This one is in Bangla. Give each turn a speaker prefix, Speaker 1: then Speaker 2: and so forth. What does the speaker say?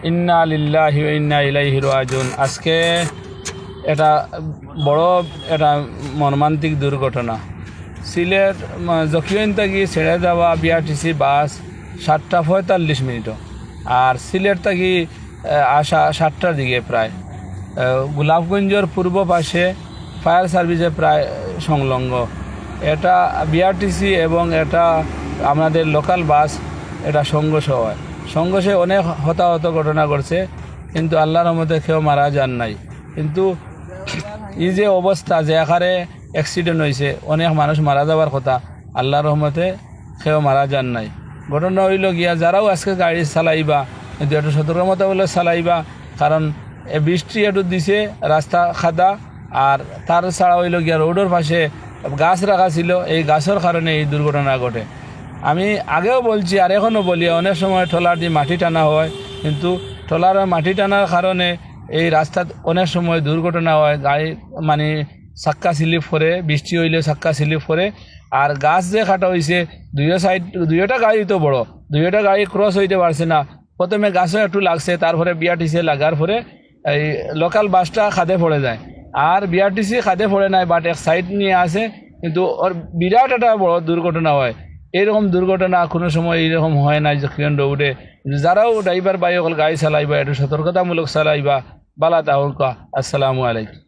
Speaker 1: ইন্না লিল্লাহি ওয়া ইন্না ইলাইহি রাজিউন। আজকে এটা বড় এটা মর্মান্তিক দুর্ঘটনা। সিলেট জকিয়ন থেকে ছেড়ে যাওয়া বিআরটিসি বাস 7:45 আর সিলেট থেকে আসা 7টার দিকে প্রায় গোলাপগঞ্জের পূর্ব পাশে ফায়ার সার্ভিসে প্রায় সংলগ্ন। এটা বিআরটিসি এবং এটা আমাদের লোকাল বাস এটা সংঘর্ষ হয়। সংঘর্ষে অনেক হতাহত ঘটনা ঘটছে, কিন্তু আল্লাহর রহমতে কেউ মারা যান নাই। কিন্তু এই যে অবস্থা যে আকারে অ্যাক্সিডেন্ট হয়েছে, অনেক মানুষ মারা যাওয়ার কথা, আল্লাহর রহমতে কেউ মারা যান নাই। ঘটনা হইল গিয়া যারাও আজকে গাড়ি চালাইবা কিন্তু একটু সতর্কতা বলে চালাইবা, কারণ বৃষ্টি একটু দিছে, রাস্তা খাদা, আর তার ছাড়া হইল গিয়া রোডের পাশে গাছ রাখা ছিল, এই গাছের কারণে এই দুর্ঘটনা ঘটে। আমি আগেও বলছি আর এখনও বলি, অনেক সময় ট্রলার দিয়ে মাটি টানা হয়, কিন্তু ট্রলার মাটি টানার কারণে এই রাস্তাত অনেক সময় দুর্ঘটনা হয়। গাড়ি মানে চাক্কা স্লিপ করে, বৃষ্টি হইলে চাক্কা স্লিপ করে। আর গাছ যে কাটা হয়েছে দুইটা গাড়ি তো বড়, দুইটা গাড়ি ক্রস হইতে পারছে না। প্রথমে গাছও একটু লাগছে, তারপরে বিআরটিসি লাগার পরে এই লোকাল বাসটা খাদে পড়ে যায়। আর বিআরটিসি খাদে পড়ে নাই, বাট এক সাইড নিয়ে আসে, কিন্তু ওর বিরাট একটা বড় দুর্ঘটনা হয়। এইরকম দুর্ঘটনা কোনো সময় এইরকম হয় না যখন রোডে। যারাও ড্রাইভার বাই সকল গাড়ি চালাইবা একটু সতর্কতামূলক চালাইবা, বালা তাহল। আসসালামু আলাইকুম।